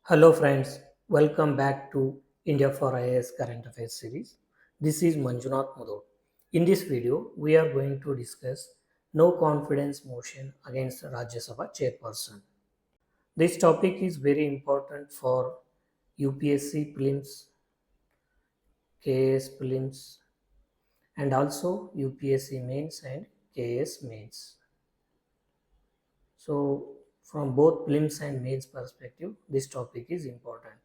Hello friends, welcome back to India for IAS Current Affairs series. This is Manjunath Mudod. In this video, we are going to discuss no confidence motion against Rajya Sabha Chairperson. This topic is very important for UPSC prelims, KAS prelims, and also UPSC mains and KAS mains. So, from both prelims and mains perspective, this topic is important.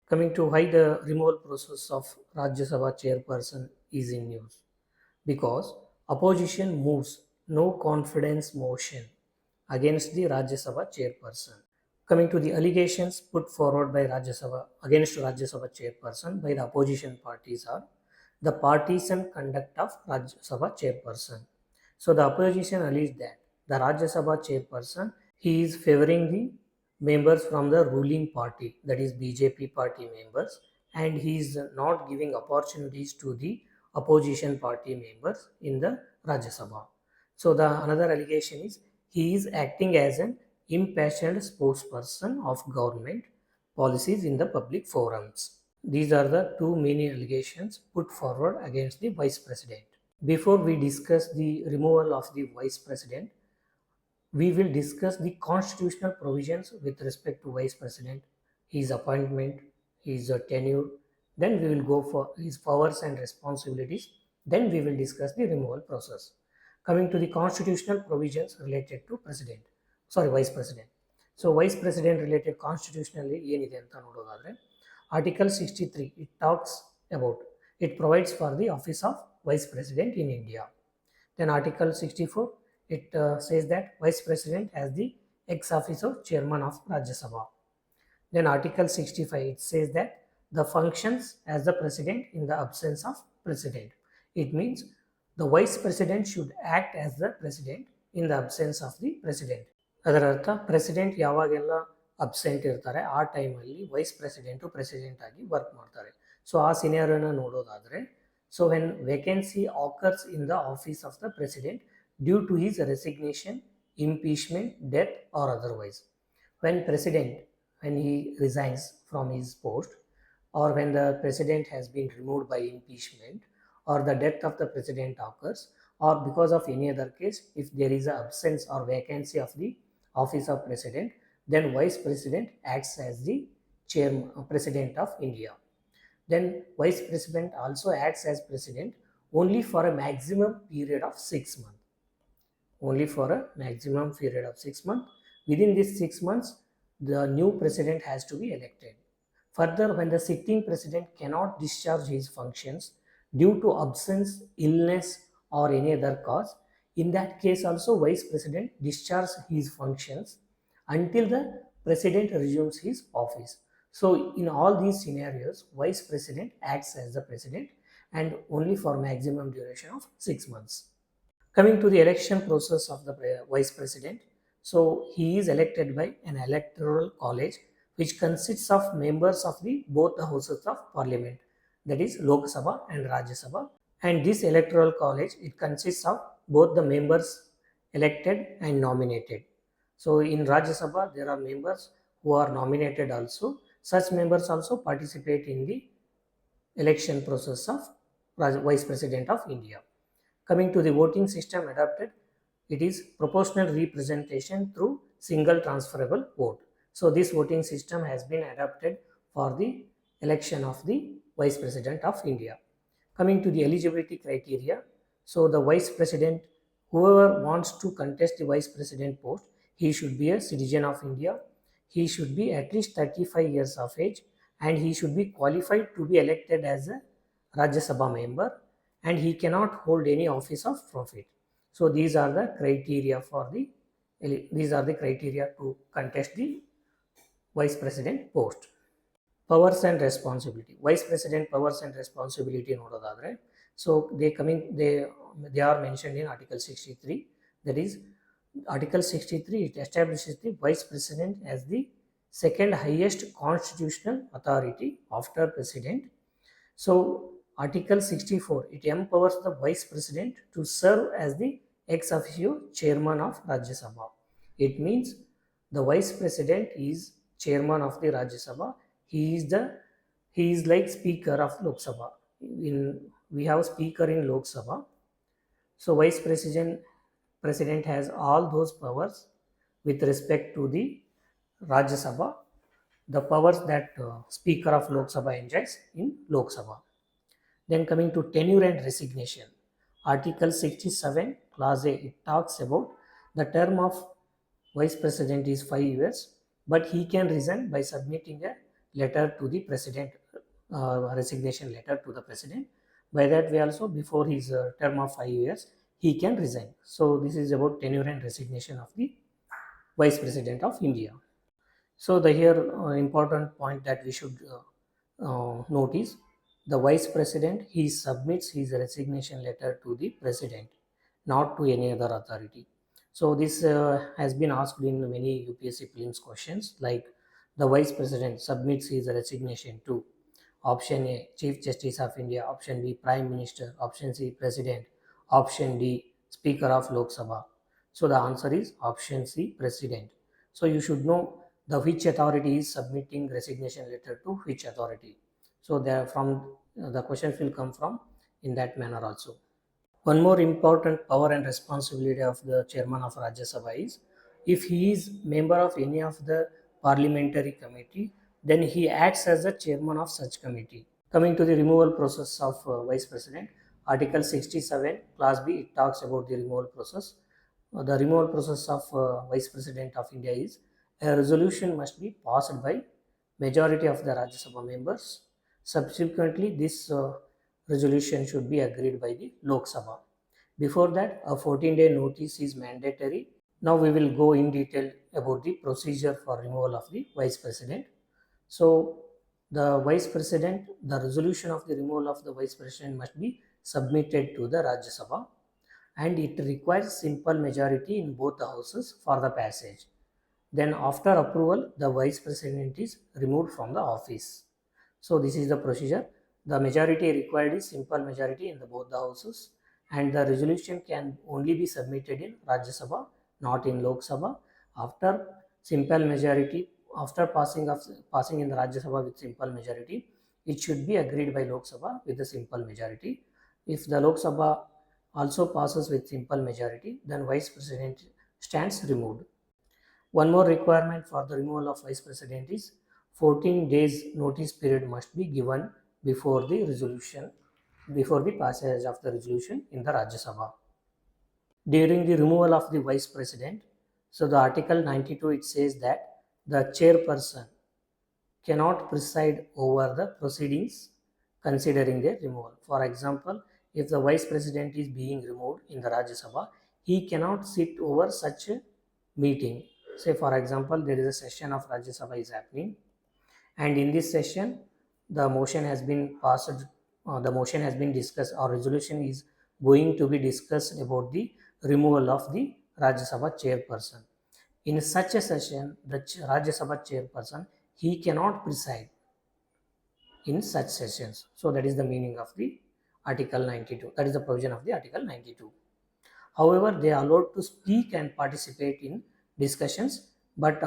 Coming to why the removal process of Rajya Sabha chairperson is in news. Because opposition moves no confidence motion against the Rajya Sabha chairperson. Coming to the allegations put forward by Rajya Sabha against Rajya Sabha chairperson by the opposition parties are the partisan conduct of Rajya Sabha chairperson. So the opposition alleged that the Rajya Sabha chairperson he is favoring the members from the ruling party, that is BJP party members, and he is not giving opportunities to the opposition party members in the Rajya Sabha. So the another allegation is he is acting as an impassioned spokesperson of government policies in the public forums. These are the two main allegations put forward against the vice president. Before we discuss the removal of the vice president, we will discuss the constitutional provisions with respect to vice president, his appointment, his tenure. Then we will go for his powers and responsibilities. Then we will discuss the removal process. Coming to the constitutional provisions related to vice president. So vice president related constitutionally ಏನಿದೆ ಅಂತ ನೋಡೋದಾದ್ರೆ Article 63 it talks about it provides for the office of vice president in India. Then Article 64 it says that vice president has the ex officio chairman of Rajya Sabha. Then Article 65 it says that the functions as the president in the absence of president. It means the vice president should act as the president in the absence of the president. ಅದರ ಅರ್ಥ president ಯಾವಾಗೆಲ್ಲ absent ಇರ್ತಾರೆ ಆ ಟೈಮಲ್ಲಿ vice president president ಆಗಿ work ಮಾಡ್ತಾರೆ. So ಆ ಸಿನಾರಿಯೋನ ನೋಡೋದಾದರೆ so when vacancy occurs in the office of the president due to his resignation, impeachment, death or otherwise. When he resigns from his post, or when the president has been removed by impeachment, or the death of the president occurs, or because of any other case, if there is an absence or vacancy of the office of president, then vice president acts as the president of India. Then vice president also acts as president only for a maximum period of 6 months. Only for a maximum period of 6 months. Within these 6 months, the new president has to be elected. Further, when the sitting president cannot discharge his functions due to absence, illness, or any other cause, in that case also vice president discharges his functions until the president resumes his office. So in all these scenarios, vice president acts as the president and only for maximum duration of 6 months. Coming to the election process of the vice president, so he is elected by an electoral college which consists of members of both the houses of parliament, that is Lok Sabha and Rajya Sabha. And this electoral college, it consists of both the members elected and nominated. So in Rajya Sabha, there are members who are nominated also. Such members also participate in the election process of vice president of India. Coming to the voting system adopted, it is proportional representation through single transferable vote. So this voting system has been adopted for the election of the vice president of India. Coming to the eligibility criteria, so the vice president, whoever wants to contest the vice president post, he should be a citizen of India, he should be at least 35 years of age, and he should be qualified to be elected as a Rajya Sabha member, and he cannot hold any office of profit. So these are the criteria to contest the vice president post. Powers and responsibility. Vice president powers and responsibility ನೋಡೋದಾದ್ರೆ so they are mentioned in Article 63. That is Article 63, it establishes the vice president as the second highest constitutional authority after president. So Article 64, it empowers the vice president to serve as the ex officio chairman of Rajya Sabha. It means the vice president is chairman of the Rajya Sabha. He is like speaker of Lok Sabha. We have speaker in Lok Sabha. So vice president has all those powers with respect to the Rajya Sabha, the powers that speaker of Lok Sabha enjoys in Lok Sabha. Then coming to tenure and resignation. Article 67, Clause A, it talks about the term of vice president is 5 years, but he can resign by submitting a letter to the president, resignation letter to the president. By that way also, before his term of 5 years, he can resign. So this is about tenure and resignation of the vice president of India. So the here important point that we should notice, the vice president, he submits his resignation letter to the president, not to any other authority. So this has been asked in many UPSC prelims questions, like the vice president submits his resignation to option A, Chief Justice of India, option B, Prime Minister, option C, President, option D, Speaker of Lok Sabha. So the answer is option C, President. So you should know the which authority is submitting resignation letter to which authority. So there from the questions will come from in that manner also. One more important power and responsibility of the chairman of Rajya Sabha is, if he is member of any of the parliamentary committee, then he acts as the chairman of such committee. Coming to the removal process of vice president, Article 67, Clause B, it talks about the removal process. The removal process of vice president of India is, a resolution must be passed by majority of the Rajya Sabha members. Subsequently, this resolution should be agreed by the Lok Sabha. Before that, a 14-day notice is mandatory. Now we will go in detail about the procedure for removal of the vice president. So the vice president, the resolution of the removal of the vice president must be submitted to the Rajya Sabha, and it requires simple majority in both the houses for the passage. Then after approval, the vice president is removed from the office. So this is the procedure. The majority required is simple majority in both the houses, and the resolution can only be submitted in Rajya Sabha, not in Lok Sabha. After simple majority, after passing in the Rajya Sabha with simple majority, it should be agreed by Lok Sabha with the simple majority. If the Lok Sabha also passes with simple majority, then vice president stands removed. One more requirement for the removal of vice president is 14 days notice period must be given before the resolution, before the passage of the resolution in the Rajya Sabha. During the removal of the vice president, so the Article 92, it says that the chairperson cannot preside over the proceedings considering their removal. For example, if the vice president is being removed in the Rajya Sabha, he cannot sit over such a meeting. Say for example, there is a session of Rajya Sabha is happening, and in this session the motion has been passed, the motion has been discussed, or resolution is going to be discussed about the removal of the Rajya Sabha chairperson. In such a session, the Rajya Sabha chairperson, he cannot preside in such sessions. So that is the meaning of the Article 92. That is the provision of the Article 92. However, they are allowed to speak and participate in discussions, but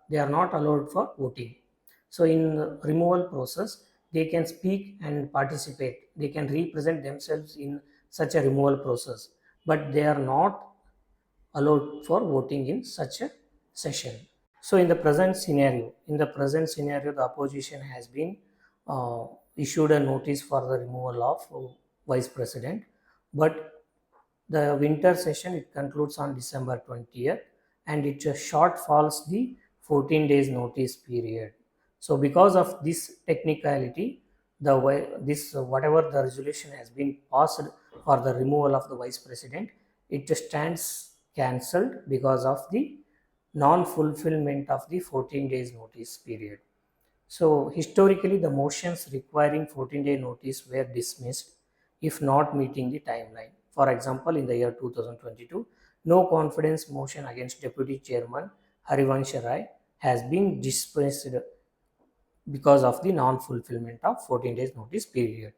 they are not allowed for voting. So in removal process, they can speak and participate. They can represent themselves in such a removal process, but they are not allowed for voting in such a session. So in the present scenario, the opposition has been issued a notice for the removal of vice president, but the winter session, it concludes on December 20th, and it short falls the 14 days notice period. So because of this technicality, whatever the resolution has been passed for the removal of the vice president, it stands cancelled because of the non-fulfillment of the 14 days notice period. So historically, the motions requiring 14-day notice were dismissed if not meeting the timeline. For example, in the year 2022, no confidence motion against Deputy Chairman Harivansh Rai has been dismissed because of the non-fulfillment of 14 days notice period.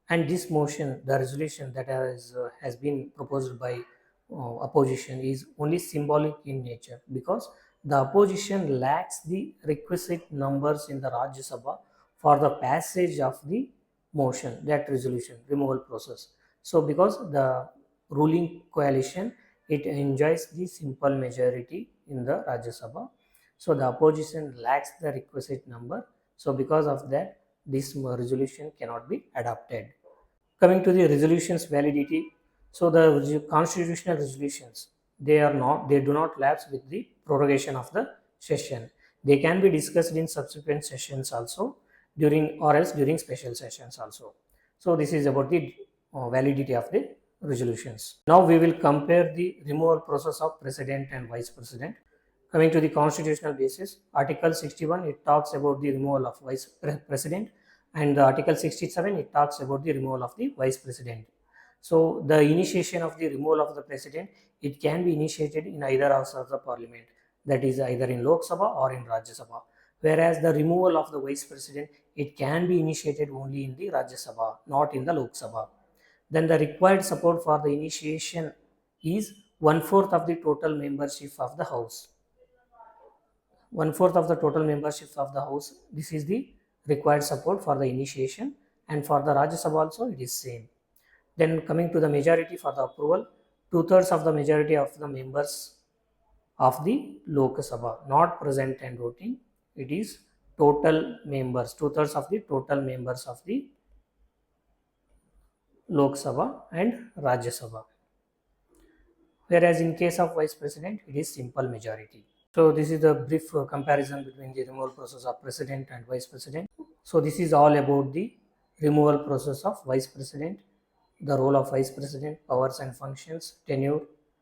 And this motion, the resolution that has been proposed by opposition, is only symbolic in nature, because the opposition lacks the requisite numbers in the Rajya Sabha for the passage of the motion, that resolution, removal process. So because the ruling coalition, it enjoys the simple majority in the Rajya Sabha, so the opposition lacks the requisite number. So because of that, this resolution cannot be adopted. Coming to the resolutions validity, so the constitutional resolutions, they do not lapse with the prorogation of the session. They can be discussed in subsequent sessions also, during or else during special sessions also. So this is about the validity of the resolutions. Now we will compare the removal process of president and vice president. Coming to the constitutional basis, Article 61, it talks about the removal of vice president, and the Article 67, it talks about the removal of the vice president. So the initiation of the removal of the president, it can be initiated in either house of the parliament, that is either in Lok Sabha or in Rajya Sabha. Whereas the removal of the vice president, it can be initiated only in the Rajya Sabha, not in the Lok Sabha. Then the required support for the initiation is 1/4 of the total membership of the house. 1/4 of the total membership of the house. This is the required support for the initiation, and for the Rajya Sabha also it is same. Then coming to the majority for the approval, 2/3 of the majority of the members of the Lok Sabha not present and voting. It is total members, 2/3 of the total members of the Lok Sabha and Rajya Sabha. Whereas in case of vice president, it is simple majority. So this is the brief comparison between the removal process of president and vice president. So this is all about the removal process of vice president, the role of vice president, powers and functions, tenure,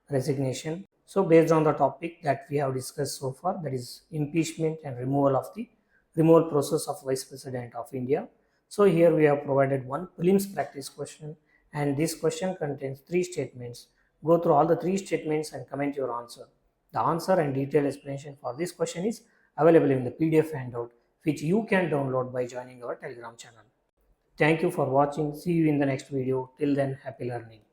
resignation. So based on the topic that we have discussed so far, that is impeachment and removal of the removal process of vice president of India. So here we have provided one prelims practice question, and this question contains 3 statements. Go through all the 3 statements and comment your answer. The answer and detailed explanation for this question is available in the PDF handout, which you can download by joining our Telegram channel. Thank you for watching. See you in the next video. Till then, happy learning.